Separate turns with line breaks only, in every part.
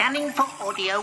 Scanning for audio.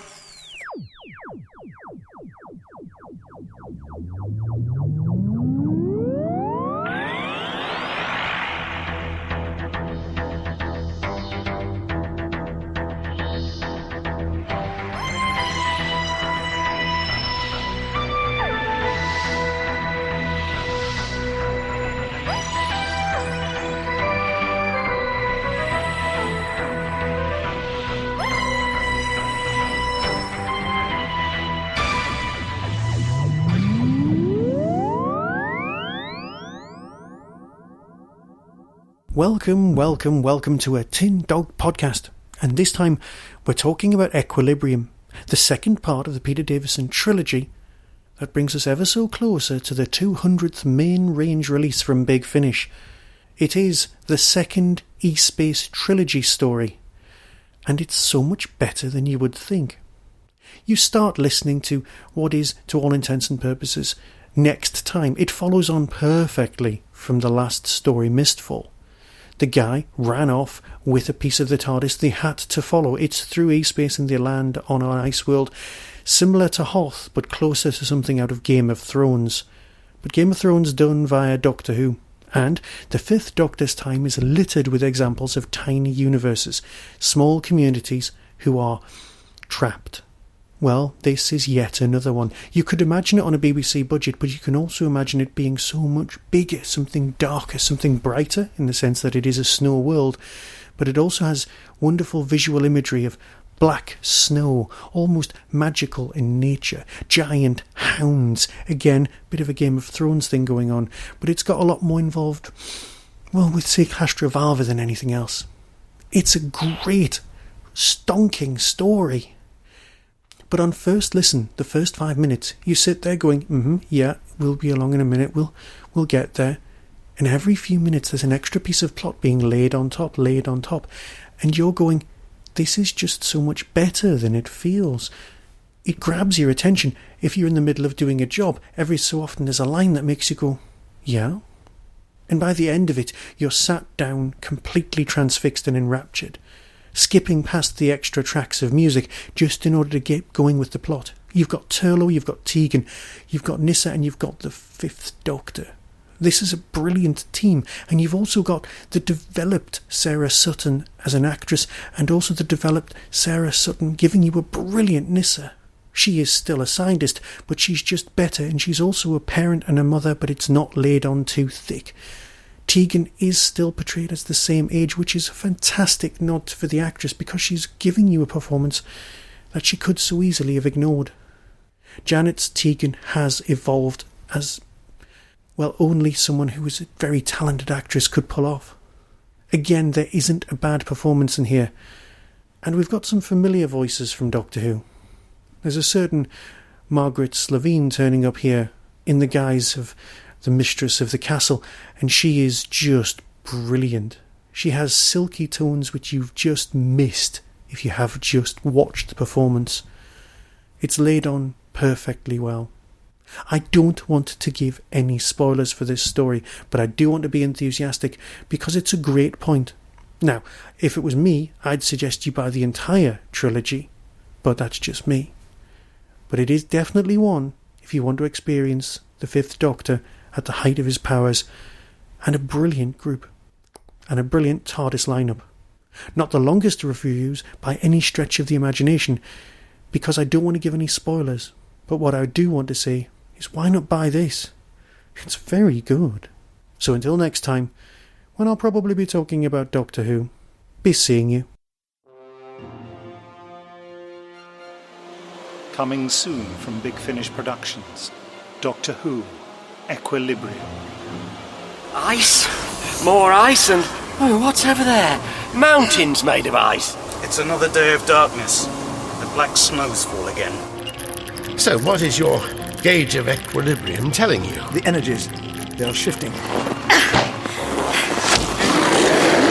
Welcome to a Tin Dog podcast. And this time we're talking about Equilibrium, the second part of the Peter Davison trilogy that brings us ever so closer to the 200th main range release from Big Finish. It is the second E-Space trilogy story, and it's so much better than you would think. You start listening to what is, to all intents and purposes, Next Time. It follows on perfectly from the last story, Mistfall. The guy ran off with a piece of the TARDIS they had to follow. It's through E-Space and they land on an ice world, similar to Hoth, but closer to something out of Game of Thrones. But Game of Thrones done via Doctor Who. And the Fifth Doctor's time is littered with examples of tiny universes, small communities who are trapped. Well, this is yet another one. You could imagine it on a BBC budget, but you can also imagine it being so much bigger, something darker, something brighter, in the sense that it is a snow world. But it also has wonderful visual imagery of black snow, almost magical in nature, giant hounds. Again, bit of a Game of Thrones thing going on, but it's got a lot more involved, well, with, say, Castrovalva than anything else. It's a great, stonking story. But on first listen, the first 5 minutes, you sit there going, yeah, we'll be along in a minute, we'll get there. And every few minutes there's an extra piece of plot being laid on top. And you're going, this is just so much better than it feels. It grabs your attention. If you're in the middle of doing a job, every so often there's a line that makes you go, yeah? And by the end of it, you're sat down, completely transfixed and enraptured, skipping past the extra tracks of music just in order to get going with the plot. You've got Turlough, you've got Tegan, you've got Nyssa, and you've got the Fifth Doctor. This is a brilliant team, and you've also got the developed Sarah Sutton as an actress, and also the developed Sarah Sutton giving you a brilliant Nyssa. She is still a scientist, but she's just better, and she's also a parent and a mother, but it's not laid on too thick. Tegan is still portrayed as the same age, which is a fantastic nod for the actress because she's giving you a performance that she could so easily have ignored. Janet's Tegan has evolved as, well, only someone who is a very talented actress could pull off. Again, there isn't a bad performance in here. And we've got some familiar voices from Doctor Who. There's a certain Margaret Slavine turning up here in the guise of the mistress of the castle, and she is just brilliant. She has silky tones which you've just missed if you have just watched the performance. It's laid on perfectly well. I don't want to give any spoilers for this story, but I do want to be enthusiastic because it's a great point. Now, if it was me, I'd suggest you buy the entire trilogy, but that's just me. But it is definitely one if you want to experience the Fifth Doctor at the height of his powers, and a brilliant group, and a brilliant TARDIS lineup. Not the longest reviews by any stretch of the imagination, because I don't want to give any spoilers, but what I do want to say is why not buy this? It's very good. So until next time, when I'll probably be talking about Doctor Who, be seeing you.
Coming soon from Big Finish Productions, Doctor Who, Equilibrium.
Ice? More ice and... Oh, what's over there? Mountains made of ice.
It's another day of darkness. The black snows fall again.
So what is your gauge of equilibrium telling you?
The energies, they are shifting.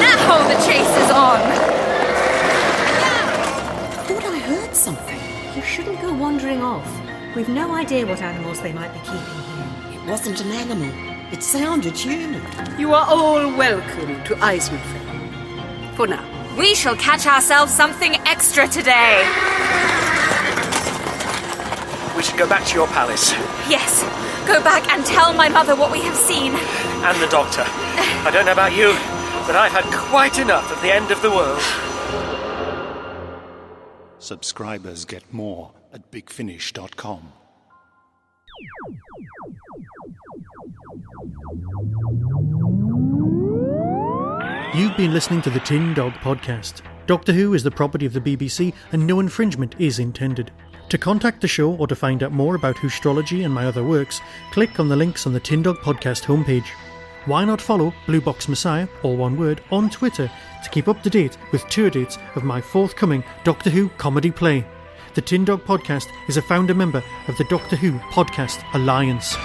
Now the chase is on!
I thought I heard something. You shouldn't go wandering off. We've no idea what animals they might be keeping here.
It wasn't an animal. It sounded human.
You are all welcome to Isenfel. For now. We shall catch ourselves something extra today.
We should go back to your palace.
Yes, go back and tell my mother what we have seen.
And the doctor. I don't know about you, but I've had quite enough of the end of the world.
Subscribers get more at bigfinish.com.
You've been listening to the Tin Dog Podcast. Doctor Who is the property of the BBC and no infringement is intended. To contact the show or to find out more about Whostrology and my other works, click on the links on the Tin Dog Podcast homepage. Why not follow Blue Box Messiah, all one word, on Twitter to keep up to date with tour dates of my forthcoming Doctor Who comedy play. The Tin Dog Podcast is a founder member of the Doctor Who Podcast Alliance.